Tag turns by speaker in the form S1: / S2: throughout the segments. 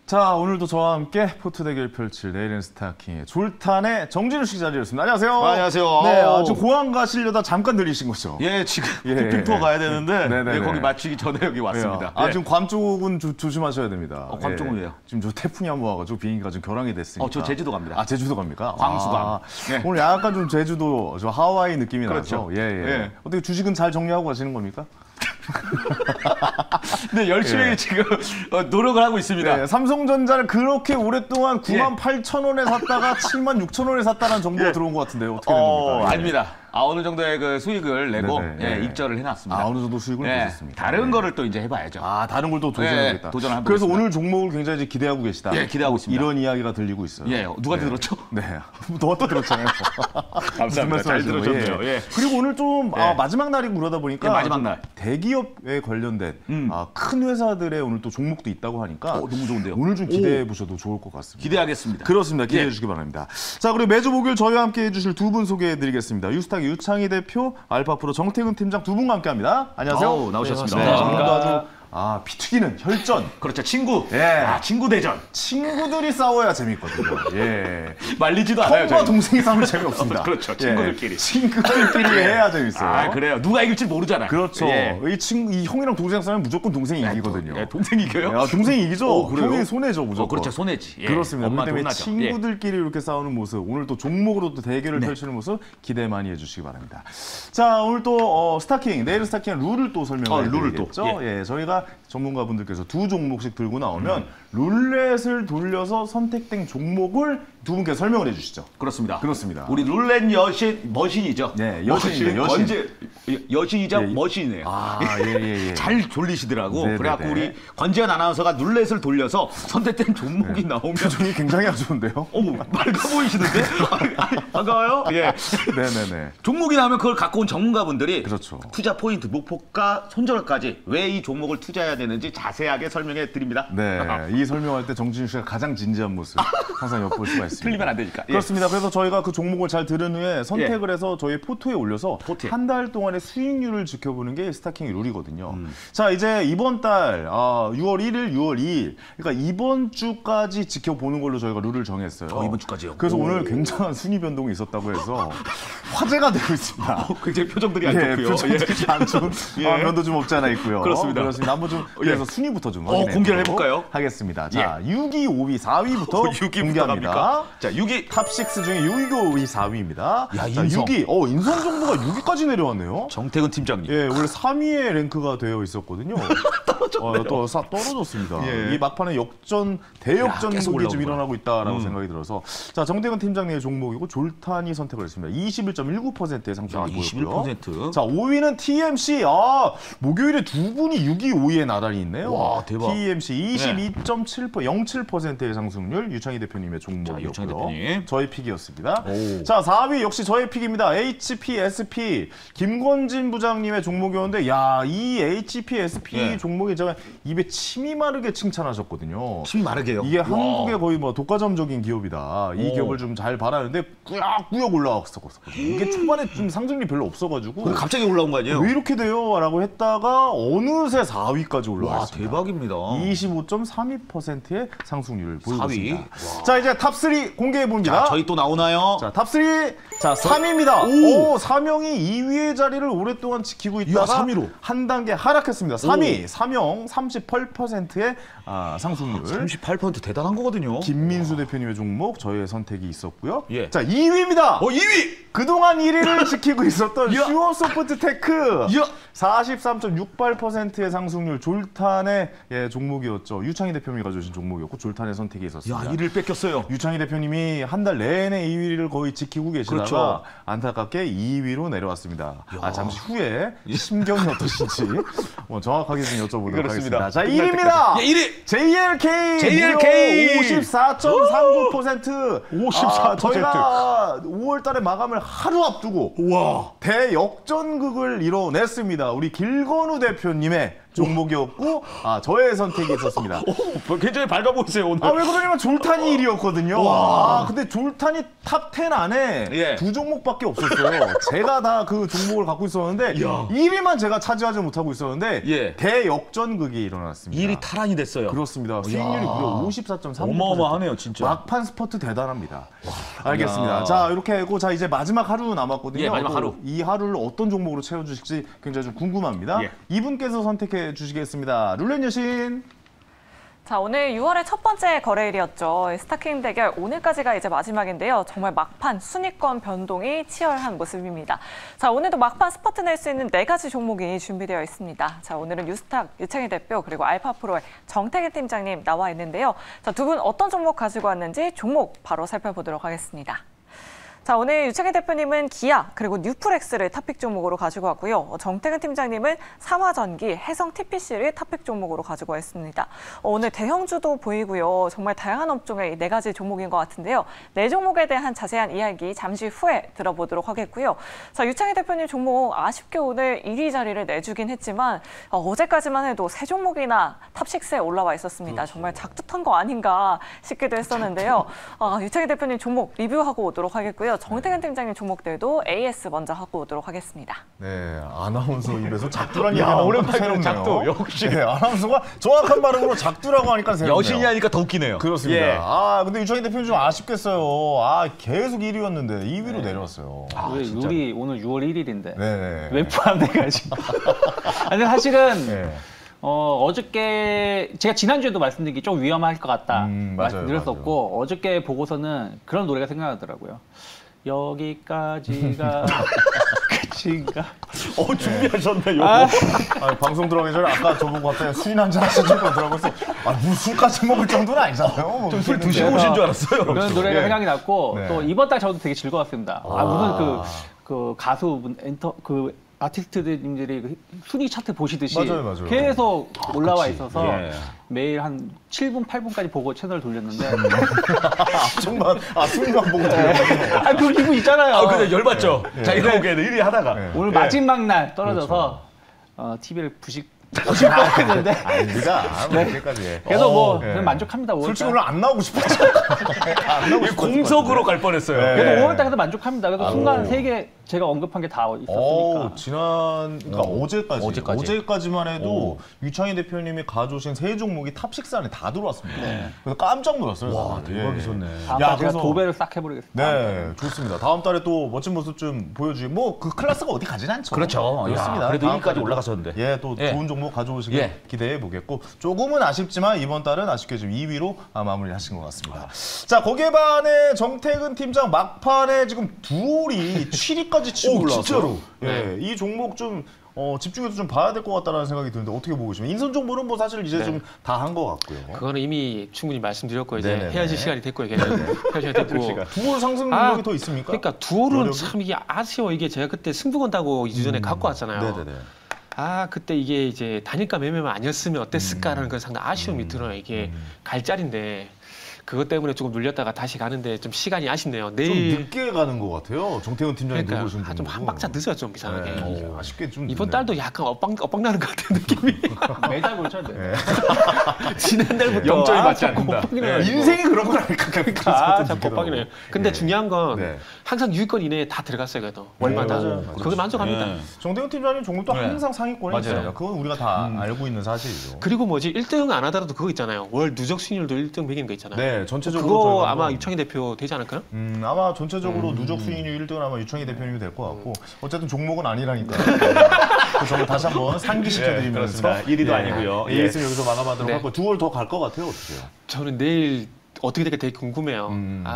S1: 자, 오늘도 저와 함께 포트 대결 펼칠 내일은 스타킹의 졸탄의 정진우 씨 자리였습니다. 안녕하세요.
S2: 안녕하세요.
S1: 네, 아주 고향 가시려다 잠깐 들리신 거죠?
S2: 예, 지금 호핑 투어 가야 되는데
S1: 네,
S2: 거기 마치기 전에 여기 왔습니다.
S1: 아, 지금 괌 쪽은 조심하셔야 됩니다.
S2: 괌 쪽은 왜요?
S1: 지금 저 태풍이 한번 와가지고 비행기가 좀 결항이 됐으니까.
S2: 저 제주도 갑니다.
S1: 아, 제주도 갑니까?
S2: 광수감.
S1: 네. 오늘 약간 좀 제주도, 저 하와이 느낌이
S2: 그렇죠.
S1: 나서. 예. 어떻게 주식은 잘 정리하고 가시는 겁니까?
S2: 네, 열심히 지금 노력을 하고 있습니다.
S1: 네, 삼성전자를 그렇게 오랫동안 98,000원에 샀다가 76,000원에 샀다는 정보가 들어온 것 같은데요. 어떻게 된 겁니까?
S2: 아닙니다. 어느 정도의 그 수익을 내고 익절을 해놨습니다.
S1: 어느 정도 수익을 내셨습니까?
S2: 다른 거를 또 이제 해봐야죠.
S1: 다른 걸 또 도전해보겠다.
S2: 도전을
S1: 그래서 오늘 종목을 굉장히 기대하고 계시다.
S2: 예, 기대하고 있습니다.
S1: 이런 이야기가 들리고 있어요.
S2: 예, 누가 들었죠?
S1: 네, 너한테 들었잖아요.
S2: 감사합니다. 잘 들으셨네요. 예.
S1: 그리고 오늘 좀 마지막 날이고 그러다 보니까
S2: 마지막 날.
S1: 대기업에 관련된 큰 회사들의 오늘 또 종목도 있다고 하니까
S2: 너무 좋은데요.
S1: 오늘 좀 기대해 보셔도 좋을 것 같습니다.
S2: 기대하겠습니다.
S1: 그렇습니다. 기대해 주시기 바랍니다. 자, 그리고 매주 목요일 저희와 함께 해주실 두 분 소개해드리겠습니다. 유스탁 유창희 대표, 알파프로 정태근 팀장 두 분과 함께합니다. 안녕하세요.
S2: 나오셨습니다.
S1: 네, 오늘도 아주 피 튀기는 혈전.
S2: 그렇죠. 친구.
S1: 예.
S2: 친구 대전.
S1: 친구들이 싸워야 재밌거든요. 예.
S2: 말리지도 않아요.
S1: 형과 동생이 싸우면 재미없습니다.
S2: 그렇죠. 친구들끼리.
S1: 친구들끼리 해야 재밌어요.
S2: 그래요. 누가 이길지 모르잖아요.
S1: 그렇죠. 이 형이랑 동생 싸우면 무조건 동생이 이기거든요.
S2: 동생이 이겨요?
S1: 동생이 이기죠.
S2: 그래요?
S1: 형이 손해죠, 무조건.
S2: 그렇죠. 손해지.
S1: 그렇습니다.
S2: 엄마한테
S1: 그렇기 때문에
S2: 혼나죠.
S1: 친구들끼리 이렇게 싸우는 모습, 오늘 또 종목으로 또 대결을 펼치는 모습 기대 많이 해주시기 바랍니다. 자, 오늘 또 스타킹, 내일 스타킹 룰을 또 설명해 드리겠죠. 예, 저희가 전문가분들께서 두 종목씩 들고 나오면 룰렛을 돌려서 선택된 종목을 두 분께서 설명을 해주시죠.
S2: 그렇습니다.
S1: 그렇습니다.
S2: 우리 룰렛 머신이죠.
S1: 네,
S2: 여신이자 머신이네요.
S1: 예.
S2: 잘 돌리시더라고.
S1: 네네네.
S2: 그래갖고 우리 권지현 아나운서가 룰렛을 돌려서 선택된 종목이 나오면
S1: 표정이 굉장히 안 좋은데요.
S2: 맑아 보이시는데? 반가워요? 예.
S1: 네네네.
S2: 종목이 나오면 그걸 갖고 온 전문가분들이
S1: 그렇죠.
S2: 투자 포인트, 목표가, 손절까지 왜 이 종목을 투자해야 되는지 자세하게 설명해 드립니다.
S1: 네, 이 설명할 때 정진우 씨가 가장 진지한 모습 항상 엿볼 수가 있습니다.
S2: 틀리면 안 되니까.
S1: 그렇습니다. 그래서 저희가 그 종목을 잘 들은 후에 선택을 해서 저희 포토에 올려서 한 달 동안의 수익률을 지켜보는 게 스타킹의 룰이거든요. 자, 이제 이번 달 6월 1일, 6월 2일, 그러니까 이번 주까지 지켜보는 걸로 저희가 룰을 정했어요.
S2: 이번 주까지요?
S1: 그래서 오늘 굉장한 순위 변동이 있었다고 해서 화제가 되고 있습니다.
S2: 굉장히 표정들이 안 좋고요.
S1: 표정들이 안 좋은 면도 좀 없지 않아 있고요.
S2: 그렇습니다.
S1: 한번 좀 그래서 순위부터 좀
S2: 공개를 해볼까요?
S1: 하겠습니다. 자, 6위, 5위, 4위부터 공개합니다.
S2: 자, 6위
S1: 탑6 중에 6위, 5위, 4위입니다.
S2: 야,
S1: 자,
S2: 인성.
S1: 6위. 인성 정도가 6위까지 내려왔네요.
S2: 정태근 팀장님.
S1: 예, 원래 3위에 랭크가 되어 있었거든요. 또 떨어졌습니다. 이 막판에 대역전극이 좀 일어나고 있다라고 생각이 들어서. 자, 정태근 팀장님의 종목이고 졸탄이 선택을 했습니다. 21.19%의 상승을 보였고요.
S2: 21%.
S1: 자, 5위는 TMC. 목요일에 두 분이 6위, 5위에 나란히 있네요.
S2: 와, 대박.
S1: TMC 22.07%의 상승률, 유창희 대표님의 종목이었고요.
S2: 유창희 대표님.
S1: 저희 픽이었습니다. 자, 4위 역시 저의 픽입니다. HPSP 김건진 부장님의 종목이었는데, 이 HPSP 종목이 제가 입에 침이 마르게 칭찬하셨거든요.
S2: 침이 마르게요?
S1: 이게 한국의 거의 독과점적인 기업이다. 이 기업을 좀 잘 바라는데 꾸역꾸역 올라왔었거든요. 이게 초반에 좀 상승률이 별로 없어가지고
S2: 갑자기 올라온 거 아니에요?
S1: 왜 이렇게 돼요? 라고 했다가 어느새 4위까지 올라왔습니다.
S2: 대박입니다.
S1: 25.32%의 상승률을 보여줬습니다.
S2: 4위.
S1: 자, 이제 탑3 공개해봅니다.
S2: 저희 또 나오나요?
S1: 자, 탑3. 자, 3위입니다. 사명이 2위의 자리를 오랫동안 지키고 있다가
S2: 3위로.
S1: 한 단계 하락했습니다. 3위, 사명 38%의 상승률.
S2: 38% 대단한 거거든요.
S1: 김민수 대표님의 종목, 저희의 선택이 있었고요.
S2: 예.
S1: 자, 2위입니다.
S2: 2위!
S1: 그동안 1위를 지키고 있었던 슈어소프트테크. 43.68%의 상승률, 졸탄의 종목이었죠. 유창희 대표님이 가져오신 종목이었고 졸탄의 선택이 있었습니다.
S2: 1위를 뺏겼어요.
S1: 유창희 대표님이 한 달 내내 2위를 거의 지키고 계시다가
S2: 그렇죠.
S1: 안타깝게 2위로 내려왔습니다. 잠시 후에 심경이 어떠신지 정확하게 좀 여쭤보도록 하겠습니다. 자, 1위입니다.
S2: 1위!
S1: JLK 54.39%.
S2: 54%.
S1: 저희가 5월 달에 마감을 하루 앞두고 대역전극을 이뤄냈습니다. 우리 길건우 대표님의 종목이었고 저의 선택이 있었습니다.
S2: 굉장히 밝아 보이세요 오늘.
S1: 왜 그러냐면 졸탄이 1위였거든요. 근데 졸탄이 탑 10 안에 두 종목밖에 없었어요. 제가 다 그 종목을 갖고 있었는데 1위만 제가 차지하지 못하고 있었는데 대역전극이 일어났습니다.
S2: 1위 탈환이 됐어요.
S1: 그렇습니다. 수익률이 무려 54.3%.
S2: 어마어마하네요, 진짜.
S1: 막판 스퍼트 대단합니다. 알겠습니다. 자, 이렇게 하고 자 이제 마지막 하루 남았거든요.
S2: 마지막 하루.
S1: 이 하루를 어떤 종목으로 채워주실지 굉장히 좀 궁금합니다. 이분께서 선택해 주시겠습니다. 룰렛 여신.
S3: 자, 오늘 6월의 첫 번째 거래일이었죠. 스타킹 대결 오늘까지가 이제 마지막인데요. 정말 막판 순위권 변동이 치열한 모습입니다. 자, 오늘도 막판 스퍼트 낼 수 있는 4가지 종목이 준비되어 있습니다. 자, 오늘은 뉴스탁 유창희 대표 그리고 알파프로의 정태근 팀장님 나와 있는데요. 자, 두 분 어떤 종목 가지고 왔는지 종목 바로 살펴보도록 하겠습니다. 자, 오늘 유창희 대표님은 기아 그리고 뉴프렉스를 탑픽 종목으로 가지고 왔고요. 정태근 팀장님은 삼화전기, 해성 TPC를 탑픽 종목으로 가지고 왔습니다. 오늘 대형주도 보이고요. 정말 다양한 업종의 4가지 종목인 것 같은데요. 4종목에 대한 자세한 이야기 잠시 후에 들어보도록 하겠고요. 자, 유창희 대표님 종목 아쉽게 오늘 1위 자리를 내주긴 했지만 어제까지만 해도 3종목이나 탑6에 올라와 있었습니다. 정말 작두탄 거 아닌가 싶기도 했었는데요. 유창희 대표님 종목 리뷰하고 오도록 하겠고요. 정태근 팀장님 종목들도 AS 먼저 하고 오도록 하겠습니다.
S1: 네, 아나운서 입에서 작두란 얘기가 오랜만에
S2: 작두 역시.
S1: 네, 아나운서가 정확한 발음으로 작두라고 하니까 새롭네요.
S2: 여신이 하니까 더 웃기네요.
S1: 그렇습니다. 근데 유창희 대표님 좀 아쉽겠어요. 계속 1위였는데 2위로 내려왔어요.
S4: 우리 오늘 6월 1일인데
S1: 네.
S4: 왜 포함돼가지고. 아니 사실은 어저께 제가 지난주에도 말씀드린 게 좀 위험할 것 같다 말씀드렸었고 어저께 보고서는 그런 노래가 생각나더라고요. 여기까지가 끝인가?
S2: 준비하셨나요?
S1: 방송 들어가기 전에 아까 저보고 갑자기 술이나 한잔 하시는 거 들어가서 술까지 먹을 정도는 아니잖아요.
S2: 좀 술 드시고 오신 줄 알았어요.
S4: 그런 노래가 생각이 났고 또 이번 달 저도 되게 즐거웠습니다. 무슨 그 가수분 아티스트님들이 순위 차트 보시듯이
S1: 맞아요.
S4: 계속 올라와 있어서 매일 한 7분, 8분까지 보고 채널 돌렸는데
S1: 정말 순위만 보고 돌렸거든요.
S4: 그 기분 있잖아요.
S2: 근데 열받죠. 자기가 보기에는 1위 하다가
S4: 오늘 마지막 날 떨어져서 TV를 부식 했는데
S1: 아닙니다. 그렇게까지.
S4: 그래서 그냥 만족합니다.
S1: 솔직히 오늘 안 나오고 싶었죠. 안 나오고 싶었죠.
S2: 공석으로 갈 뻔했어요.
S4: 그래도 5월달 그래도 만족합니다. 그래서 순간 3개 제가 언급한 게 다 있었으니까.
S1: 그러니까 어제까지만 해도 유창희 대표님이 가져오신 3종목이 탑6 안에 다 들어왔습니다. 그래서 깜짝 놀랐어요.
S2: 와, 대박이셨네.
S4: 제가 도배를 싹 해버리겠습니다.
S1: 네, 좋습니다. 다음 달에 또 멋진 모습 좀 보여주고 그 클래스가 어디 가진 않죠.
S2: 그렇죠.
S1: 그렇습니다.
S2: 그래도 1위까지 올라가셨는데.
S1: 또 좋은 종목 가져오시길 기대해 보겠고 조금은 아쉽지만 이번 달은 아쉽게 좀 2위로 마무리하신 것 같습니다. 자, 거기에 반해 정태근 팀장 막판에 지금 두올이 7위까지 치고 올라왔어요.
S2: 진짜로?
S1: 이 종목 좀 집중해서 좀 봐야 될 것 같다는 생각이 드는데 어떻게 보고 계시면 인선 정보는 뭐 사실 이제 좀 다 한 것 같고요.
S5: 그거는 이미 충분히 말씀드렸고 이제 헤어질 시간이 됐고 헤어질 시간이 됐고
S1: 두올 상승 능력이 더 있습니까?
S5: 그러니까 두올은 참 이게 아쉬워. 이게 제가 그때 승부 건다고 2주 전에 갖고 왔잖아요. 그때 이게 이제 단일가 매매만 아니었으면 어땠을까라는 그런 상당히 아쉬움이 들어요. 이게 갈 자리인데 그것 때문에 조금 눌렸다가 다시 가는데 좀 시간이 아쉽네요. 내일
S1: 좀 늦게 가는 것 같아요. 정태근 팀장이 누구신
S5: 좀 한 박자 늦어요, 좀 이상하게.
S1: 아쉽게 좀
S5: 이번 달도 약간 엇박 나는 것 같은 느낌이.
S4: 매달 그렇잖아요.
S5: 지난달부터
S2: 0점이 맞지 않는다.
S1: 인생이 그런 거라니까.
S5: 자꾸 엇박이네요. 근데 중요한 건 항상 6위권 이내에 다 들어갔어요, 그래도 월마다. 그거 만족합니다.
S1: 정태근 팀장님 종목도 항상 상위권에 있어요. 그건 우리가 다 알고 있는 사실이죠.
S5: 그리고 뭐지 1등 안 하더라도 그거 있잖아요. 월 누적 수익률도 1등 매기는 거 있잖아요.
S1: 전체적으로
S5: 그거 아마 유창희 대표 되지 않을까요?
S1: 아마 전체적으로 누적 수익률 1등은 아마 유창희 대표님이 될 것 같고 어쨌든 종목은 아니라니까. 저는 다시 한번 상기시켜드리면서
S2: 1위도 아니고요.
S1: AS는 여기서 마감하도록 하고 두월 더 갈 것 같아요. 어떻게요?
S5: 저는 내일 어떻게 될까 되게 궁금해요.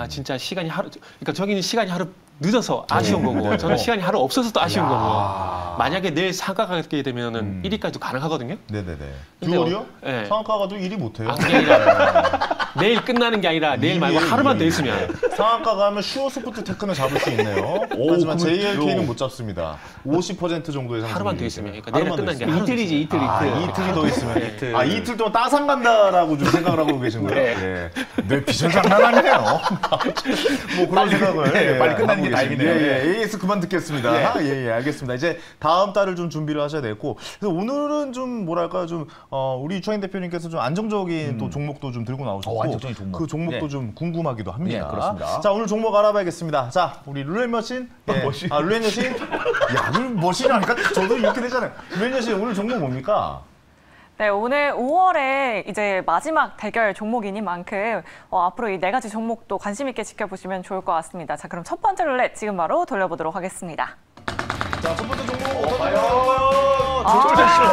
S5: 진짜 시간이 그러니까 저기는 시간이 하루 늦어서 아쉬운 거고 저는 시간이 하루 없어서도 아쉬운 거고 만약에 내일 상가 가게 되면은 1위까지도 가능하거든요.
S1: 네네네. 두월이요? 상가 가도 1위 못해요.
S5: 그게 아니라 내일 끝나는 게 아니라 내일 말고 하루만 더 있으면.
S1: 상한가 가면 슈어소프트 테크는 잡을 수 있네요. 하지만 JLK는 못 잡습니다. 50% 정도의 상승.
S5: 하루만 더 있으면. 그러니까 내일 끝나는 게
S4: 이틀이지, 이틀.
S1: 이틀이 더 있으면. 이틀 동안 따상 간다라고 좀 생각을 하고 계신 거예요? 네. 내 비전 장난 아니네요. 뭐 그런 생각을.
S2: 빨리 끝나는 게 다행이네요.
S1: AS 그만 듣겠습니다. 알겠습니다. 이제 다음 달을 좀 준비를 하셔야 되고. 그래서 오늘은 좀 뭐랄까 좀 우리 유창인 대표님께서 좀 안정적인 또 종목도 좀 들고 나오셨고
S2: 안정적인 종목.
S1: 그 종목도 좀 궁금하기도 합니다.
S2: 그렇습니다.
S1: 자, 오늘 종목 알아봐야겠습니다. 자, 우리 룰렛머신. 룰렛머신. 야, 룰머신이라니까 저도 이렇게 되잖아요. 룰렛머신 오늘 종목 뭡니까?
S3: 네, 오늘 5월에 이제 마지막 대결 종목이니만큼 앞으로 이 4가지 종목도 관심 있게 지켜보시면 좋을 것 같습니다. 자, 그럼 첫 번째 룰렛 지금 바로 돌려보도록 하겠습니다.
S1: 자, 첫 번째 종목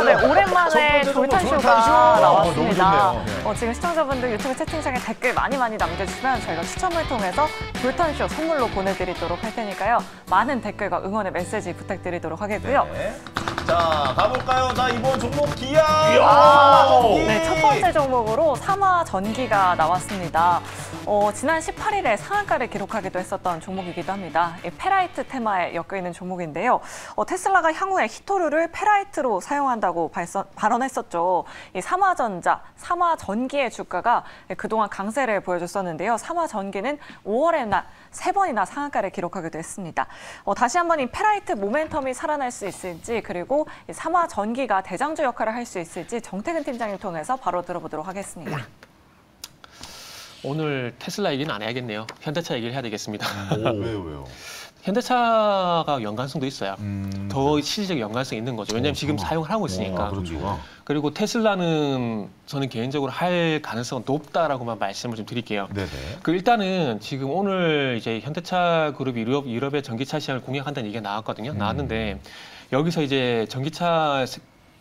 S3: 네, 오랜만에 졸탄쇼가 나왔습니다.
S1: 너무 좋네요.
S3: 지금 시청자분들 유튜브 채팅창에 댓글 많이 남겨주시면 저희가 추첨을 통해서 졸탄쇼 선물로 보내드리도록 할 테니까요. 많은 댓글과 응원의 메시지 부탁드리도록 하겠고요.
S1: 네. 자, 가볼까요? 자, 이번 종목 기아.
S3: 네, 첫 번째 종목으로 삼화전기가 나왔습니다. 지난 18일에 상한가를 기록하기도 했었던 종목이기도 합니다. 페라이트 테마에 엮여있는 종목인데요. 테슬라가 향후에 히토류를 페라이트로 사용한다고 발언했었죠. 이 삼화전자, 삼화전기의 주가가 그동안 강세를 보여줬었는데요. 삼화전기는 5월에 3번이나 상한가를 기록하기도 했습니다. 다시 한번 이 페라이트 모멘텀이 살아날 수 있을지 그리고 이 삼화전기가 대장주 역할을 할 수 있을지 정태근 팀장님 통해서 바로 들어보도록 하겠습니다.
S5: 오늘 테슬라 얘기는 안 해야겠네요. 현대차 얘기를 해야 되겠습니다.
S1: 왜요?
S5: 현대차가 연관성도 있어요. 더 실질적 연관성이 있는 거죠. 왜냐하면 지금 사용을 하고 있으니까.
S1: 그렇죠.
S5: 그리고 테슬라는 저는 개인적으로 할 가능성은 높다라고만 말씀을 좀 드릴게요.
S1: 네네.
S5: 일단은 지금 오늘 이제 현대차 그룹이 유럽의 전기차 시장을 공략한다는 얘기가 나왔거든요. 나왔는데 여기서 이제 전기차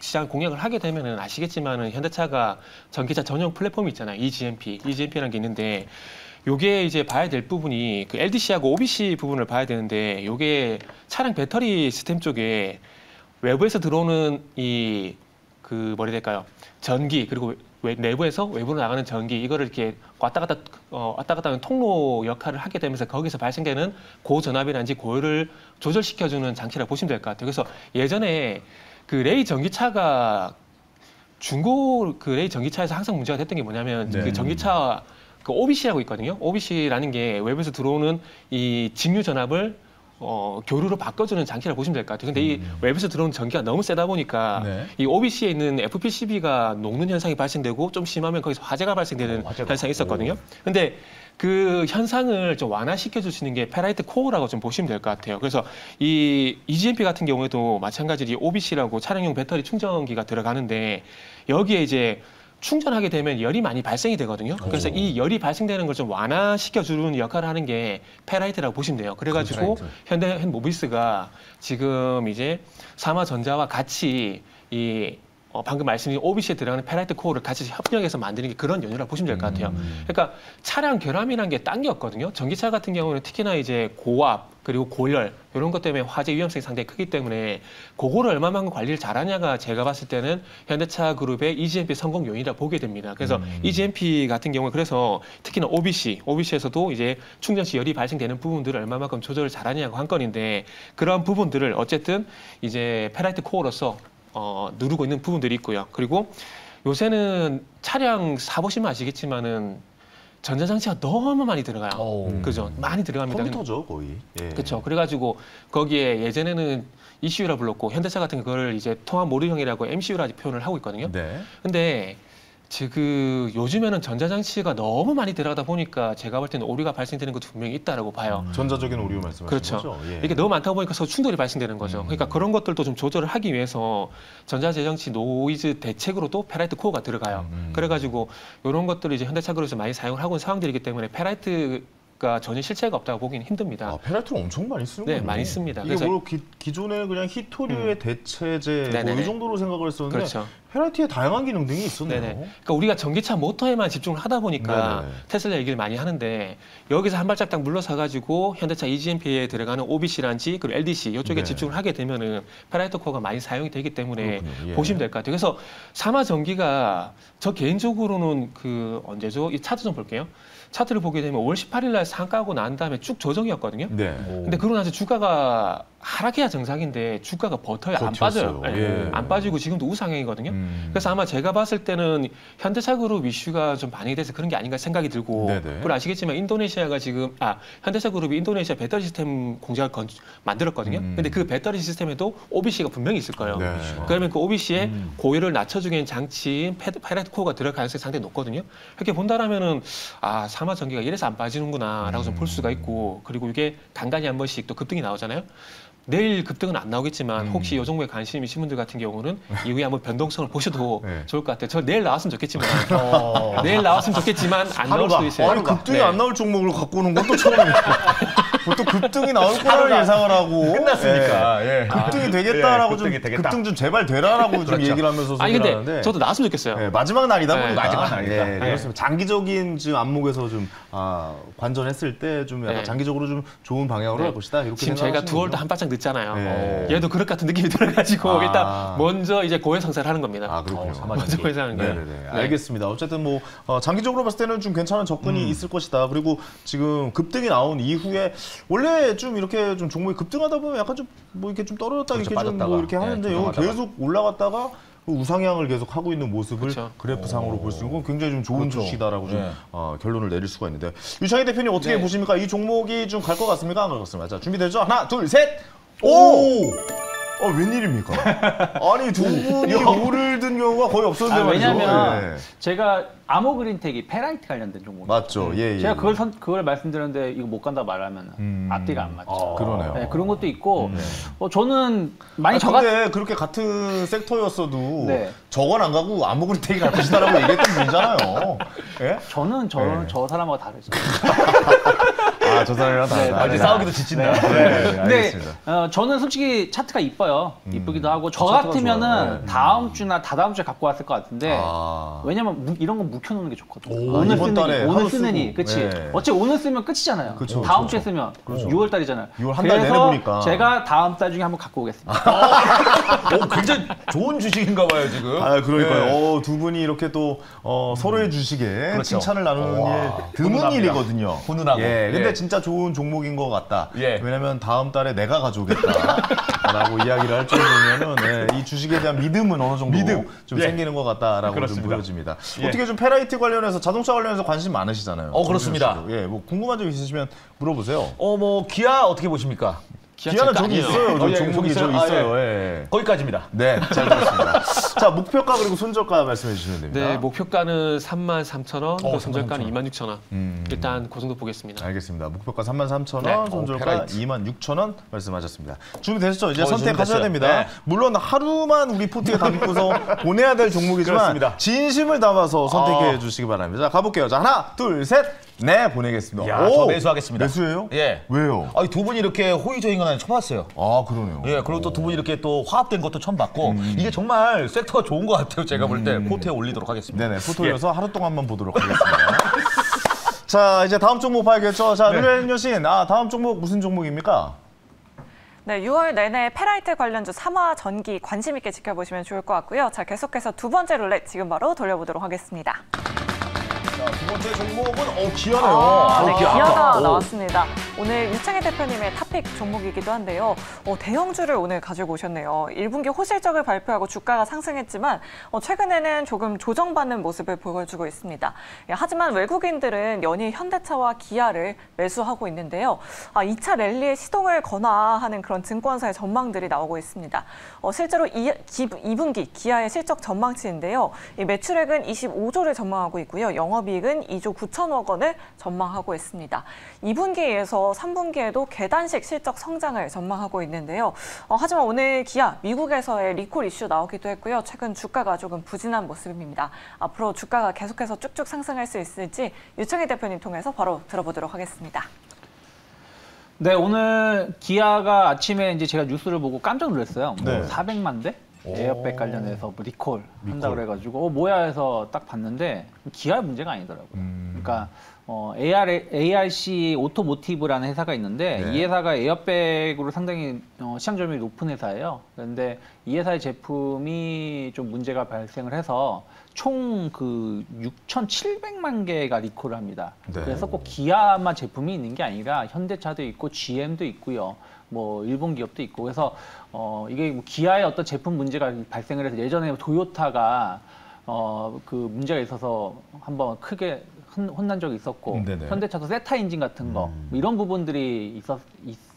S5: 시장 공략을 하게 되면은 아시겠지만은 현대차가 전기차 전용 플랫폼이 있잖아요. EGMP라는 게 있는데 요게 이제 봐야 될 부분이 그 LDC하고 OBC 부분을 봐야 되는데 요게 차량 배터리 시스템 쪽에 외부에서 들어오는 뭐라 해야 될까요? 전기 그리고 내부에서 외부로 나가는 전기 이거를 이렇게 왔다 갔다 하는 통로 역할을 하게 되면서 거기서 발생되는 고전압이라든지 고열을 조절시켜주는 장치라고 보시면 될 것 같아요. 그래서 예전에 그 레이 전기차가 중고 그 레이 전기차에서 항상 문제가 됐던 게 뭐냐면 그 전기차 그 OBC라고 있거든요. OBC라는 게 외부에서 들어오는 이 직류 전압을 교류로 바꿔주는 장치라고 보시면 될 것 같아요. 근데 이 외부에서 들어오는 전기가 너무 세다 보니까 이 OBC에 있는 FPCB가 녹는 현상이 발생되고 좀 심하면 거기서 화재가 발생되는 현상이 있었거든요. 근데 그 현상을 좀 완화시켜 주시는 게 페라이트 코어라고 좀 보시면 될 것 같아요. 그래서 이 EGMP 같은 경우에도 마찬가지로 이 OBC라고 차량용 배터리 충전기가 들어가는데 여기에 이제 충전하게 되면 열이 많이 발생이 되거든요. 그래서 이 열이 발생되는 걸 좀 완화시켜주는 역할을 하는 게 페라이트라고 보시면 돼요. 그래가지고 현대모비스가 지금 이제 삼화전자와 같이 방금 말씀드린 OBC에 들어가는 페라이트 코어를 같이 협력해서 만드는 게 그런 연유라고 보시면 될 것 같아요. 그러니까 차량 결함이라는 게 딴 게 없거든요. 전기차 같은 경우는 특히나 이제 고압 그리고 고열 이런 것 때문에 화재 위험성이 상당히 크기 때문에 그거를 얼마만큼 관리를 잘하냐가 제가 봤을 때는 현대차 그룹의 EGMP 성공 요인이라 보게 됩니다. 그래서 EGMP 같은 경우에 그래서 특히나 OBC에서도 이제 충전 시 열이 발생되는 부분들을 얼마만큼 조절을 잘하냐고 한 건인데 그런 부분들을 어쨌든 이제 페라이트 코어로서 누르고 있는 부분들이 있고요. 그리고 요새는 차량 사보시면 아시겠지만은 전자장치가 너무 많이 들어가요. 그죠? 많이 들어갑니다.
S1: 컴퓨터죠, 거의.
S5: 그렇죠. 그래가지고 거기에 예전에는 ECU라 불렀고 현대차 같은 그거를 이제 통합 모듈형이라고 MCU라 표현을 하고 있거든요. 근데 지금 요즘에는 전자장치가 너무 많이 들어가다 보니까 제가 볼 때는 오류가 발생되는 것도 분명히 있다라고 봐요.
S1: 전자적인 오류 말씀하시는 거죠?
S5: 그렇죠. 이게 너무 많다 보니까 서로 충돌이 발생되는 거죠. 그러니까 그런 것들도 좀 조절을 하기 위해서 전자재정치 노이즈 대책으로도 페라이트 코어가 들어가요. 그래가지고 이런 것들을 이제 현대차그룹에서 많이 사용을 하고 있는 상황들이기 때문에 페라이트가 전혀 실체가 없다고 보기는 힘듭니다.
S1: 페라이트를 엄청 많이 쓰는군요.
S5: 네, 많이 씁니다.
S1: 이게 그래서 기존에 그냥 히토류의 대체제 뭐 이 정도로 생각을 했었는데 페라이티에 다양한 기능 등이 있었네요.
S5: 네네. 그러니까 우리가 전기차 모터에만 집중을 하다 보니까
S1: 네네.
S5: 테슬라 얘기를 많이 하는데 여기서 한 발짝 딱 물러서 가지고 현대차 eGMP에 들어가는 OBC란지 그리고 LDC 이쪽에
S1: 네.
S5: 집중을 하게 되면은 페라이트 코어가 많이 사용이 되기 때문에
S1: 그렇군요. 예.
S5: 보시면 될 것 같아요. 그래서 사마 전기가 저 개인적으로는 그 언제죠? 이 차트 좀 볼게요. 차트를 보게 되면 5월 18일 날 상가하고 난 다음에 쭉 조정이었거든요.
S1: 네.
S5: 근데 그러고 나서 주가가 하락해야 정상인데 주가가 버텨요. 안
S1: 버텼어요.
S5: 빠져요.
S1: 예.
S5: 안 빠지고 지금도 우상향이거든요. 그래서 아마 제가 봤을 때는 현대차 그룹 이슈가 좀 반영이 돼서 그런 게 아닌가 생각이 들고
S1: 네네.
S5: 그리고 아시겠지만 인도네시아가 지금 현대차 그룹이 인도네시아 배터리 시스템 공장을 만들었거든요. 근데 그 배터리 시스템에도 OBC가 분명히 있을 거예요.
S1: 네.
S5: 그러면 그 OBC에 고열을 낮춰주기엔 장치인 페라이트 코어가 들어갈 가능성이 상당히 높거든요. 이렇게 본다라면은 사마 전기가 이래서 안 빠지는구나라고 좀 볼 수가 있고 그리고 이게 간간히 한 번씩 또 급등이 나오잖아요. 내일 급등은 안 나오겠지만 혹시 이 종목에 관심 있으신 분들 같은 경우는 이후에 한번 변동성을 보셔도
S1: 네.
S5: 좋을 것 같아요. 저 내일 나왔으면 좋겠지만 내일 나왔으면 좋겠지만 안 나올 수도 있어요.
S1: 아니 급등이
S5: 네.
S1: 안 나올 종목을 갖고 오는 건 또 처음이에요. 보통 급등이 나올 거라는 예상을 하고
S2: 끝났으니까.
S1: 예.
S2: 예.
S1: 급등이 되겠다라고
S2: 급등이
S1: 좀
S2: 되겠다.
S1: 급등 좀 제발 되라라고 좀 얘기를 하면서
S5: 아니
S1: 소개를
S5: 근데
S1: 하는데
S5: 저도 나왔으면 좋겠어요.
S1: 예, 마지막 날이다
S5: 네,
S1: 보니까
S2: 마지막 날이다.
S1: 예, 그렇습니다. 장기적인 지금 안목에서 좀 관전했을 때 좀 약간
S5: 네.
S1: 장기적으로 좀 좋은 방향으로 할 것이다 이렇게
S5: 지금 저희가
S1: 생각하시는군요.
S5: 두월도 한 발짝 늦잖아요.
S1: 네.
S5: 얘도 그럴 것 같은 느낌이 들어가지고
S1: 아.
S5: 일단 먼저 이제 고해 성사를 하는 겁니다.
S1: 그렇군요.
S5: 먼저 고해 성사하는 거예요.
S1: 네네네. 알겠습니다. 어쨌든 뭐 장기적으로 봤을 때는 좀 괜찮은 접근이 있을 것이다. 그리고 지금 급등이 나온 이후에 원래 좀 이렇게 좀 종목이 급등하다 보면 약간 좀 뭐 이렇게 좀 떨어졌다
S2: 그렇죠,
S1: 이렇게 좀
S2: 빠졌다가.
S1: 뭐 이렇게 하는데
S2: 네,
S1: 여기
S2: 조정하다가.
S1: 계속 올라갔다가 우상향을 계속 하고 있는 모습을
S5: 그렇죠.
S1: 그래프상으로 볼 수 있는 건 굉장히 좀 좋은
S2: 그렇죠.
S1: 주식이다라고 좀
S2: 네.
S1: 결론을 내릴 수가 있는데 유창희 대표님 어떻게
S5: 네.
S1: 보십니까? 이 종목이 좀 갈 것 같습니까? 안 갈 것 같습니까? 자 준비되죠? 하나, 둘, 셋. 오! 웬일입니까? 아니 두 분이 오를 든 경우가 거의 없었는데 말이죠.
S4: 왜냐면
S1: 예.
S4: 제가 아모그린텍이 페라이트 관련된 종목.
S1: 맞죠. 예.
S4: 제가 그걸 말씀드렸는데 이거 못 간다 말하면 앞뒤가 안 맞죠.
S1: 그러네요.
S4: 네, 그런 것도 있고 저는 많이
S1: 근데 그렇게 같은 섹터였어도
S4: 네.
S1: 저건 안 가고 아모그린텍이 갈 것이다라고 얘기했던 분이잖아요. 예?
S4: 저는
S1: 네.
S4: 저 사람하고 다르죠.
S1: 저 사람이랑 다르다.
S2: 이제 싸우기도 지친다.
S1: 네,
S4: 근데
S1: 알겠습니다.
S4: 저는 솔직히 차트가 이뻐요. 이쁘기도 하고 저
S1: 차트가
S4: 같으면은
S1: 좋아요. 네.
S4: 다음 주나 다다음 주에 갖고 왔을 것 같은데 왜냐면 이런 건 묵혀놓는 게 좋거든. 오늘
S1: 이번 달에
S4: 오늘
S1: 하루
S4: 쓰느니,
S1: 쓰고.
S4: 그렇지.
S1: 네.
S4: 어차피 오늘 쓰면 끝이잖아요.
S1: 그쵸,
S4: 다음
S1: 그쵸,
S4: 주에 쓰면 6월 달이잖아요.
S1: 6월 한달 내내
S4: 그래서
S1: 보니까.
S4: 제가 다음 달 중에 한번 갖고 오겠습니다.
S2: 굉장히 좋은 주식인가 봐요, 지금.
S1: 그러니까요.
S2: 네.
S1: 두 분이 이렇게 또 서로의 주식에
S2: 그렇죠.
S1: 칭찬을 나누는
S2: 와,
S1: 일 드문
S2: 훈훈합니다.
S1: 일이거든요.
S2: 훈훈하고.
S1: 예, 근데
S2: 예.
S1: 진짜 좋은 종목인 것 같다.
S2: 예.
S1: 왜냐면 다음 달에 내가 가져오겠다라고 이야기를 할 정도면은 이 주식에 대한 믿음은 어느 정도 좀
S2: 예.
S1: 생기는 것 같다라고 좀
S2: 그렇습니다.
S1: 보여집니다.
S2: 예.
S1: 어떻게 좀 페라이트 관련해서 자동차 관련해서 관심 많으시잖아요.
S2: 그렇습니다.
S1: 정준호 씨도. 예, 뭐 궁금한 점 있으시면 물어보세요.
S2: 뭐 기아 어떻게 보십니까?
S1: 기아는 저기
S5: 아니에요.
S1: 있어요. 저
S2: 예,
S1: 종목이
S2: 저기
S1: 저
S2: 있어요?
S1: 있어요. 예.
S2: 거기까지입니다.
S1: 네, 잘 들었습니다. 자, 목표가 그리고 손절가 말씀해 주시면 됩니다.
S5: 네, 목표가는 33,000원, 그 손절가는
S2: 33,000원.
S5: 26,000원. 일단 그 정도 보겠습니다.
S1: 알겠습니다. 목표가 33,000원,
S5: 네.
S1: 손절가
S2: 페라이트.
S1: 26,000원 말씀하셨습니다. 준비되셨죠? 이제 선택하셔야
S2: 준비됐어요.
S1: 됩니다.
S2: 네.
S1: 물론 하루만 우리 포트에 담고서 보내야 될 종목이지만
S2: 그렇습니다.
S1: 진심을 담아서 선택해 주시기 바랍니다. 자, 가볼게요. 자, 하나, 둘, 셋. 네, 보내겠습니다.
S2: 야, 저 매수하겠습니다.
S1: 매수예요?
S2: 예.
S1: 왜요?
S2: 두 분이 이렇게 호의적인 건 처음 봤어요.
S1: 그러네요.
S2: 예, 그리고 또 두 분이 이렇게 또 화합된 것도 처음 봤고 이게 정말 섹터가 좋은 것 같아요. 제가 볼 때 포트에 올리도록 하겠습니다.
S1: 네네, 포토에서 하루 동안만 보도록 하겠습니다. 자, 이제 다음 종목 봐야겠죠. 자, 룰렛 여신, 다음 종목 무슨 종목입니까?
S3: 네, 6월 내내 페라이트 관련주 삼화 전기 관심 있게 지켜보시면 좋을 것 같고요. 자, 계속해서 두 번째 룰렛 지금 바로 돌려보도록 하겠습니다.
S1: 자, 두 번째 종목은 기아네요.
S3: 네, 기아가 나왔습니다. 오늘 유창희 대표님의 탑픽 종목이기도 한데요. 대형주를 오늘 가지고 오셨네요. 1분기 호실적을 발표하고 주가가 상승했지만 최근에는 조금 조정받는 모습을 보여주고 있습니다. 하지만 외국인들은 연일 현대차와 기아를 매수하고 있는데요. 2차 랠리에 시동을 거나 하는 그런 증권사의 전망들이 나오고 있습니다. 실제로 2분기 기아의 실적 전망치인데요. 이 매출액은 25조를 전망하고 있고요. 영업이익은 2조 9천억 원을 전망하고 있습니다. 2분기에서 3분기에도 계단식 실적 성장을 전망하고 있는데요. 하지만 오늘 기아 미국에서의 리콜 이슈 나오기도 했고요. 최근 주가가 조금 부진한 모습입니다. 앞으로 주가가 계속해서 쭉쭉 상승할 수 있을지 유창희 대표님 통해서 바로 들어보도록 하겠습니다.
S4: 네, 오늘 기아가 아침에 이제 제가 뉴스를 보고 깜짝 놀랐어요.
S1: 네.
S4: 400만 대? 에어백 관련해서 뭐 리콜 한다고 그래가지고 뭐야 해서 딱 봤는데 기아 문제가 아니더라고요. 그러니까 ARC 오토모티브라는 회사가 있는데 이 회사가 에어백으로 상당히 시장 점유율이 높은 회사예요. 그런데 이 회사의 제품이 좀 문제가 발생을 해서 총 그 6,700만 개가 리콜을 합니다. 그래서 꼭 기아만 제품이 있는 게 아니라 현대차도 있고 GM도 있고요. 뭐 일본 기업도 있고 그래서 이게 뭐 기아의 어떤 제품 문제가 발생을 해서 예전에 토요타가 그 문제가 있어서 한번 크게 혼난 적이 있었고 현대차도 세타 엔진 같은 거 뭐 이런 부분들이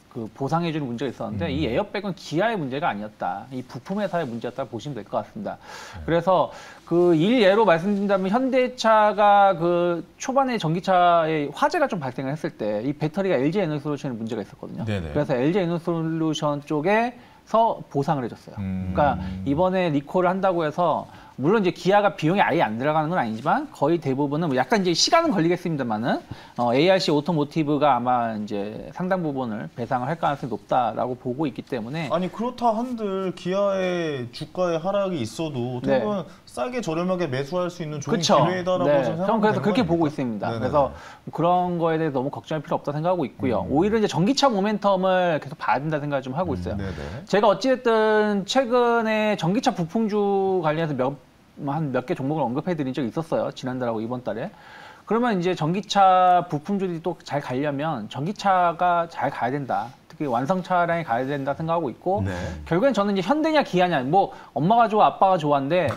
S4: 그 보상해주는 문제가 있었는데 이 에어백은 기아의 문제가 아니었다. 이 부품 회사의 문제였다 보시면 될 것 같습니다. 그래서 그 일예로 말씀드린다면 현대차가 그 초반에 전기차에 화재가 좀 발생을 했을 때 이 배터리가 LG 에너지솔루션에 문제가 있었거든요. 그래서 LG 에너지솔루션 쪽에서 보상을 해줬어요. 그러니까 이번에 리콜을 한다고 해서 물론 이제 기아가 비용이 아예 안 들어가는 건 아니지만 거의 대부분은 뭐 약간 이제 시간은 걸리겠습니다만은 ARC 오토모티브가 아마 이제 상당 부분을 배상을 할 가능성이 높다라고 보고 있기 때문에
S1: 아니 그렇다 한들 기아의 주가의 하락이 있어도 어떻게 보면 싸게 저렴하게 매수할 수 있는 좋은 기회다라고 생각합니다.
S4: 저는 그래서 그렇게 보고 있습니다. 그래서 그런 거에 대해서 너무 걱정할 필요 없다 생각하고 있고요. 오히려 이제 전기차 모멘텀을 계속 봐야 된다 생각을 좀 하고 있어요. 제가 어찌됐든 최근에 전기차 부품주 관련해서 한 몇 개 종목을 언급해 드린 적이 있었어요. 지난달하고 이번 달에. 그러면 이제 전기차 부품주들이 또 잘 가려면 전기차가 잘 가야 된다. 특히 완성 차량이 가야 된다 생각하고 있고 결국엔 저는 이제 현대냐 기아냐 뭐 엄마가 좋아 아빠가 좋아한데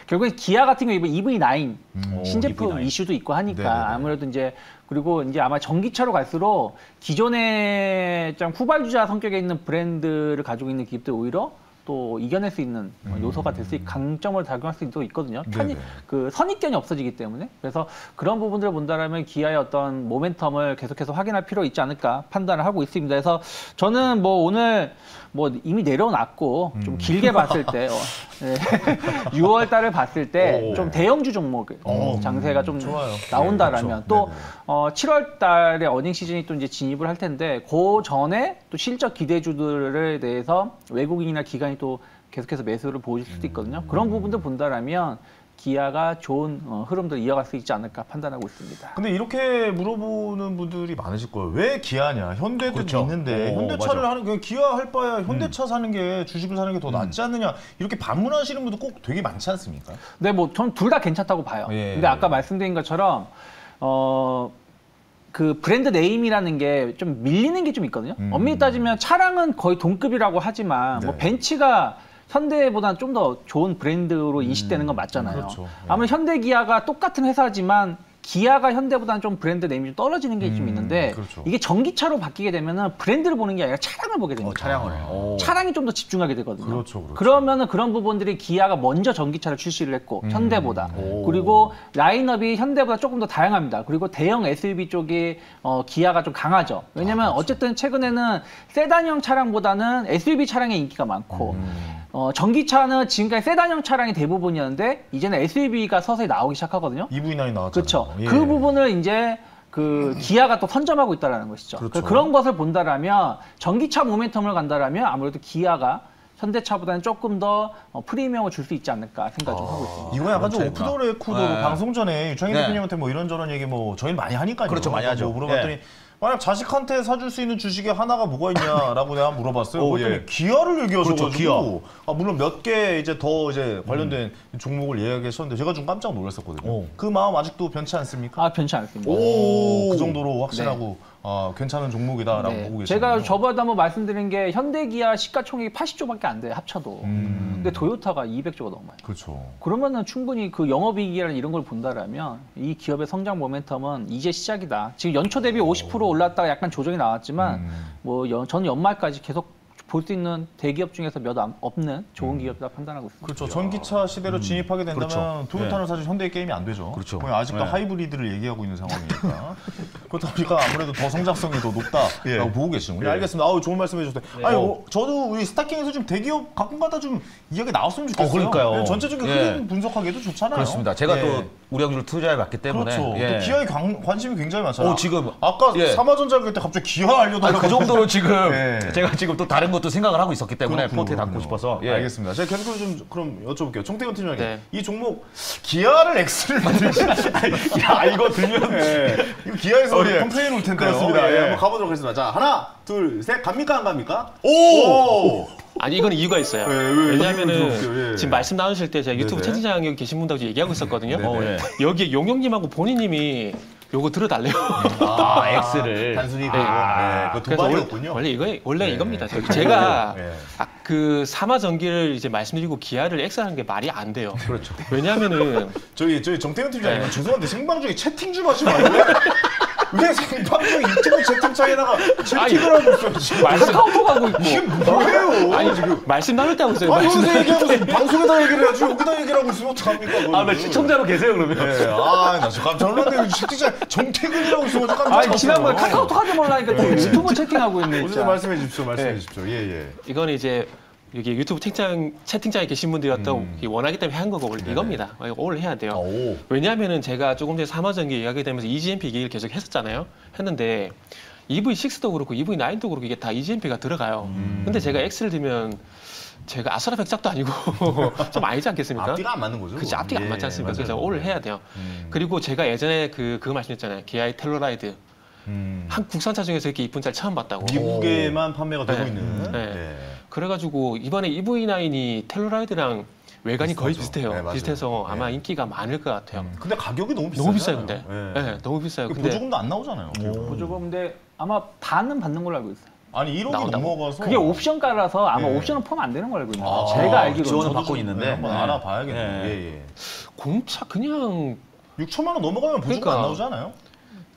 S4: 결국엔 기아 같은 경우 이번 EV9 신제품 EV9. 이슈도 있고 하니까 아무래도 이제 그리고 이제 아마 전기차로 갈수록 기존의 좀 후발주자 성격에 있는 브랜드를 가지고 있는 기업들 오히려 또 이겨낼 수 있는 요소가 될 수 있고 강점을 작용할 수도 있거든요. 그 선입견이 없어지기 때문에 그래서 그런 부분들을 본다라면 기아의 어떤 모멘텀을 계속해서 확인할 필요 있지 않을까 판단을 하고 있습니다. 그래서 저는 뭐 오늘 뭐 이미 내려놨고 좀 길게 봤을 때 6월 달을 봤을 때 좀 대형주 종목 장세가 좀 나온다라면 또 7월 달에 어닝 시즌이 또 이제 진입을 할 텐데 그 전에 또 실적 기대주들에 대해서 외국인이나 기관이 또 계속해서 매수를 보여줄 수도 있거든요. 그런 부분들 본다라면 기아가 좋은 흐름들을 이어갈 수 있지 않을까 판단하고 있습니다.
S1: 근데 이렇게 물어보는 분들이 많으실 거예요. 왜 기아냐? 현대도 있는데 현대차를 하는 게 기아 할 바야 현대차 사는 게 주식을 사는 게 더 낫지 않느냐? 이렇게 반문하시는 분도 꼭 되게 많지 않습니까?
S4: 네, 뭐 전 둘 다 괜찮다고 봐요. 근데 아까 말씀드린 것처럼 그 브랜드 네임이라는 게 좀 밀리는 게 좀 있거든요. 엄밀히 따지면 차량은 거의 동급이라고 하지만 뭐 벤츠가 현대보다는 좀 더 좋은 브랜드로 인식되는 건 맞잖아요. 아무래도 현대 기아가 똑같은 회사지만 기아가 현대보다는 좀 브랜드 네임이 좀 떨어지는 게 좀 있는데 이게 전기차로 바뀌게 되면은 브랜드를 보는 게 아니라 차량을 보게 됩니다. 차량이 좀 더 집중하게 되거든요. 그러면은 그런 부분들이 기아가 먼저 전기차를 출시를 했고 현대보다 그리고 라인업이 현대보다 조금 더 다양합니다. 그리고 대형 SUV 쪽이 기아가 좀 강하죠. 왜냐면 어쨌든 최근에는 세단형 차량보다는 SUV 차량의 인기가 많고 전기차는 지금까지 세단형 차량이 대부분이었는데 이제는 SUV가 서서히 나오기 시작하거든요.
S1: EV9 나왔잖아요.
S4: 그렇죠. 그 부분을 이제 그 기아가 또 선점하고 있다는 것이죠. 그런 것을 본다라면 전기차 모멘텀을 간다라면 아무래도 기아가 현대차보다는 조금 더 프리미엄을 줄 수 있지 않을까 생각 좀 하고 있습니다.
S1: 이거 약간 좀 오프 더 레코더로 방송 전에 유창희 대표님한테 뭐 이런저런 얘기 뭐 저희는 많이 하니까요.
S2: 그렇죠, 많이 하죠.
S1: 뭐 물어봤더니 만약 자식한테 사줄 수 있는 주식이 하나가 뭐가 있냐라고 내가 물어봤어요. 그랬더니 기아를 얘기하셔가지고 물론 몇 개 이제 더 이제 관련된 종목을 이야기하셨는데 제가 좀 깜짝 놀랐었거든요. 그 마음 아직도 변치 않습니까?
S4: 변치 않습니다.
S1: 그 정도로 확신하고 괜찮은 종목이다라고 보고 계시네요.
S4: 제가 저번에 한번 말씀드린 게 현대기아 시가총액이 80조밖에 안 돼요, 합쳐도. 근데 토요타가 200조가 넘어요.
S1: 그렇죠.
S4: 그러면은 충분히 그 영업이익이라는 이런 걸 본다라면 이 기업의 성장 모멘텀은 이제 시작이다. 지금 연초 대비 50% 올랐다가 약간 조정이 나왔지만 저는 연말까지 계속 볼 수 있는 대기업 중에서 몇 없는 좋은 기업이다 판단하고 있습니다.
S1: 그렇죠. 전기차 시대로 진입하게 된다면 토요타는 사실 현대의 게임이 안 되죠. 아직도 하이브리드를 얘기하고 있는 상황이니까. 그렇다 보니까 아무래도 더 성장성이 더 높다라고 보고 계시는군요. 알겠습니다. 좋은 말씀 해주셨어요. 아니, 저도 우리 스타킹에서 좀 대기업 가끔가다 좀 이야기 나왔으면 좋겠어요.
S2: 그러니까요.
S1: 전체적인 흐름 분석하기도 좋잖아요.
S2: 그렇습니다. 제가 또 우량주를 투자해봤기 때문에.
S1: 그렇죠.
S2: 예.
S1: 또 기아에 관심이 굉장히 많잖아요.
S2: 지금
S1: 아까
S2: 예.
S1: 삼화전자 때 갑자기 기아 알려달라고.
S2: 그 정도로 지금
S1: 예.
S2: 제가 지금 또 다른 것도 생각을 하고 있었기 때문에
S1: 그렇군요,
S2: 포트에 담고 싶어서. 예.
S1: 알겠습니다. 제가 계속해서 좀 그럼 여쭤볼게요. 총태근 팀장님,
S5: 네.
S1: 이 종목 기아를 X를 만들지? 야 이거 들면 이거 기아에서
S2: 예.
S1: 컴플레인 올 텐데요.
S2: 그렇습니다.
S1: 예.
S2: 예.
S1: 한번 가보도록 하겠습니다. 자 하나, 둘, 셋 갑니까 안 갑니까?
S2: 오!
S5: 아니 이건 이유가 있어요.
S1: 왜
S5: 왜냐하면은
S1: 들어볼게요. 예.
S5: 지금 말씀 나누실 때 제가 유튜브
S1: 네네.
S5: 채팅창 여기 계신 분하고 얘기하고 있었거든요.
S1: 네네.
S5: 여기에 용영님하고 본인님이 요거 들어달래요.
S2: X를.
S1: 단순히 그
S5: 그래서
S1: 도발이었군요.
S5: 원래 이겁니다. 제가
S1: 네.
S5: 그 삼화전기를 이제 말씀드리고 기아를 X하는 게 말이 안 돼요.
S2: 그렇죠.
S5: 왜냐하면은
S1: 저희 정태현 팀장님 죄송한데 생방 중에 채팅 좀 하지 말고요. 왜 생방 중에 유튜브 채팅창에다가 채팅을 하고 있어요 지금?
S5: 카카오톡 하고 있고.
S1: 이게 뭐예요?
S5: 아니 지금 말씀 나눌 때 하고 있어요.
S1: 아니 여기서 얘기하고 있으면 방송에다 얘기를 해야지 여기다 얘기를 하고 있으면 어떡합니까?
S2: 아, 나 시청자로 계세요, 그러면?
S1: 네. 나 지금 깜짝 놀랐네. 채팅창 정태근이라고 있으면 깜짝 놀랐어요.
S4: 아니 지난번에 카카오톡 하지 말라니까 또 유튜브 채팅하고 있네.
S1: 어쨌든
S4: 진짜.
S1: 말씀해 주십시오. 말씀해 주십시오. 예.
S5: 이건 이제 여기 유튜브 채팅창에 계신 분들이 어떤 원하기 때문에 한 거고 이겁니다. 오늘 해야 돼요.
S2: 오.
S5: 왜냐하면은 제가 조금 전에 삼화전기 이야기 되면서 EGMP 얘기를 계속 했었잖아요. 했는데 EV6도 그렇고 EV9도 그렇고 이게 다 EGMP가 들어가요. 근데 제가 X를 들면 제가 아스라 백작도 아니고 좀 아니지 않겠습니까?
S1: 앞뒤가 안 맞는 거죠.
S5: 그치, 앞뒤가 안 맞지 않습니까? 그래서 오늘 해야 돼요. 그리고 제가 예전에 그거 말씀드렸잖아요. 기아의 텔로라이드. 한 국산차 중에서 이렇게 이쁜 차 처음 봤다고.
S1: 미국에만 판매가 되고
S5: 네.
S1: 있는.
S5: 네.
S1: 예.
S5: 그래가지고 이번에 EV9이 텔로라이드랑 외관이 거의 비슷해요.
S1: 네, 맞아요.
S5: 비슷해서 아마
S1: 네.
S5: 인기가 많을 것 같아요.
S1: 근데 가격이 너무 비싸요.
S5: 너무 비싸요, 근데. 네, 너무 비싸요. 근데
S1: 보조금도 안 나오잖아요.
S4: 보조금인데 아마 다는 받는 걸로 알고 있어요.
S1: 아니 1억이
S5: 나온다고?
S1: 넘어가서
S4: 그게 옵션가라서 아마
S1: 예.
S4: 옵션은 포함 안 되는 걸로 알고 있는데 제가 알기로는
S2: 지원은
S1: 저도
S2: 받고
S1: 좀,
S2: 있는데.
S1: 한번
S2: 네.
S1: 알아봐야겠네요.
S2: 네.
S1: 예.
S5: 공차 그냥
S1: 6천만 원 넘어가면 보조금
S5: 그러니까.
S1: 안 나오지 않아요?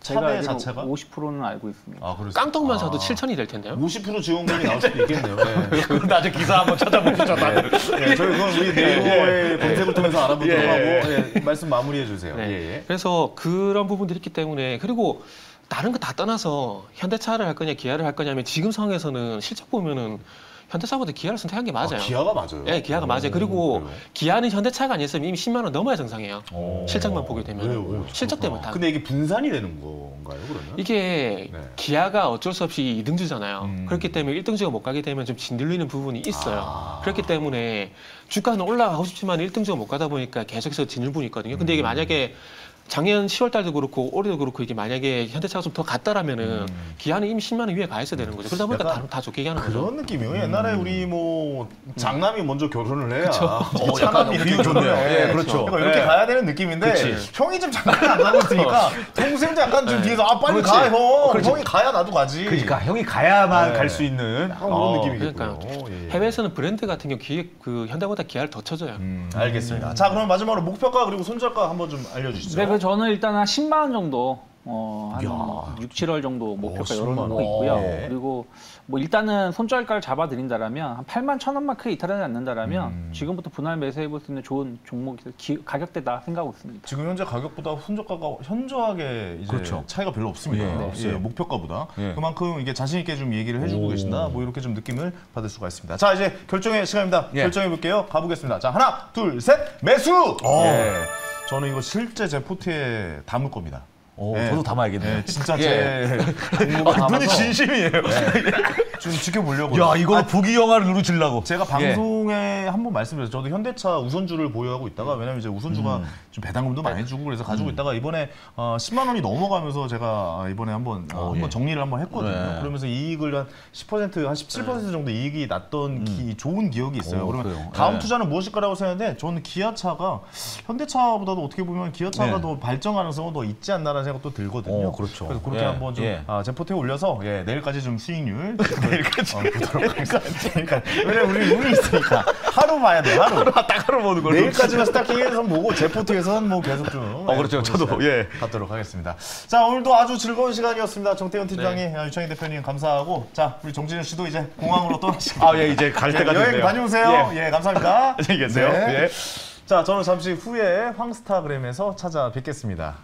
S4: 제가
S1: 차대
S4: 알기로
S1: 자체가?
S4: 50%는 알고 있습니다.
S1: 아, 그래서
S5: 깡통만 사도 7천이 될 텐데요.
S1: 50% 지원금이 나올 수도 있겠네요. 네.
S2: 그건 나중에 기사 한번 찾아보시죠.
S1: 네, 저희 그건 우리 네이버의 검색을 통해서 알아보도록 하고 말씀 마무리해 주세요.
S5: 네.
S1: 예.
S5: 그래서 그런 부분들이 있기 때문에 그리고 다른 거 다 떠나서 현대차를 할 거냐 기아를 할 거냐면 지금 상황에서는 실적 보면은 현대차보다 기아를 선택한 게 맞아요.
S1: 기아가 맞아요.
S5: 네, 기아가 맞아요. 그리고
S1: 그래요?
S5: 기아는 현대차가 아니었으면 이미 10만 원 넘어야 정상이에요. 실적만 보게 되면
S1: 왜요?
S5: 실적 때문에 다.
S1: 근데 이게 분산이 되는 건가요, 그러면?
S5: 이게
S1: 네.
S5: 기아가 어쩔 수 없이 2등주잖아요. 그렇기 때문에 1등주가 못 가게 되면 좀 짓눌리는 부분이 있어요. 그렇기 때문에 주가는 올라가고 싶지만 1등주가 못 가다 보니까 계속해서 짓눌 부분이 있거든요. 근데 이게 만약에 작년 10월 달도 그렇고 올해도 그렇고 이게 만약에 현대차가 좀 더 갔다라면은 기아는 이미 10만 원 위에 가 있어야 되는 거죠. 그러다 보니까
S1: 약간
S5: 다 좋게 얘기하는 거죠.
S1: 그런 느낌이에요. 옛날에 우리 뭐 장남이 먼저 결혼을 해야
S2: 약간
S1: 차남이
S2: 비유 좋네요.
S1: 예,
S2: 그렇죠.
S1: 그러니까 이렇게
S2: 예.
S1: 가야 되는 느낌인데
S2: 그치.
S1: 형이 지금 장난을 안 가고 있으니까 동생도 약간 좀 뒤에서 아 빨리 가 형.
S2: 그렇지.
S1: 형이 가야 나도 가지.
S2: 그러니까 형이 가야만
S1: 네.
S2: 갈 수 있는
S1: 약간 그런 느낌이겠고요.
S5: 그러니까
S1: 예.
S5: 해외에서는 브랜드 같은 경우 그 현대보다 기아를 더 쳐줘요.
S1: 알겠습니다. 자, 그럼 마지막으로 목표가 그리고 손절가 한번 좀 알려주시죠.
S4: 네, 그래서 저는 일단 한 10만 원 정도, 한 6, 7월 정도 목표가
S1: 10만
S4: 이런
S1: 원.
S4: 거 있고요.
S1: 예.
S4: 그리고 뭐 일단은 손절가를 잡아드린다라면 한 8만 1,000원만 크게 이탈하지 않는다라면 지금부터 분할 매수해볼 수 있는 좋은 종목이 가격대다 생각하고 있습니다.
S1: 지금 현재 가격보다 손절가가 현저하게 이제
S2: 그렇죠.
S1: 차이가 별로 없습니다.
S2: 예, 없어요.
S1: 예, 목표가보다
S2: 예.
S1: 그만큼 이게 자신 있게 좀 얘기를 해주고 계신다. 뭐 이렇게 좀 느낌을 받을 수가 있습니다. 자, 이제 결정의 시간입니다.
S2: 예.
S1: 결정해 볼게요. 가보겠습니다. 자, 하나, 둘, 셋, 매수. 예. 저는 이거 실제 제 포트에 담을 겁니다. 예.
S2: 저도 담아야겠네요.
S1: 예, 진짜 제 종목을
S2: 눈이
S1: 담아서
S2: 진심이에요.
S1: 좀 지켜보려고.
S2: 야, 이거 부귀 영화를 누르시려고.
S1: 제가 방송에 한번 말씀드렸어요. 저도 현대차 우선주를 보유하고 있다가 왜냐면 이제 우선주가 좀 배당금도 많이 주고 그래서 가지고 있다가 이번에 10만 원이 넘어가면서 제가 이번에 한번 정리를 한번 했거든요.
S2: 네.
S1: 그러면서 이익을 한 10%, 한 17% 정도 이익이 났던 좋은 기억이 있어요. 그러면
S2: 그래요?
S1: 다음
S2: 네.
S1: 투자는 무엇일 거라고 생각했는데 저는 기아차가 현대차보다도 어떻게 보면 기아차가
S2: 네.
S1: 더 발전 가능성은 더 있지 않나라는 생각도 들거든요.
S2: 그렇죠.
S1: 그래서 그렇게
S2: 예,
S1: 한번 좀
S2: 예.
S1: 제 포트에 올려서 내일까지 좀 수익률 보도록 하겠습니다. 그러니까 왜냐면 우리 운이 있으니까 하루 봐야 돼. 하루.
S2: 딱 하루 보는 걸로.
S1: 내일까지만 스타킹에서 보고 제 포트에서는 뭐 계속 좀
S2: 그렇죠. 저도, 예.
S1: 갖도록 하겠습니다. 자, 오늘도 아주 즐거운 시간이었습니다. 정태현 팀장님, 유창희 대표님 감사하고 자, 우리 정진우 씨도 이제 공항으로 떠나시고
S2: 예, 이제 갈 때가
S1: 여행
S2: 됐네요.
S1: 다녀오세요. 예, 감사합니다.
S2: 안녕히 계세요.
S1: 네.
S2: 예.
S1: 자, 저는 잠시 후에 황스타그램에서 찾아뵙겠습니다.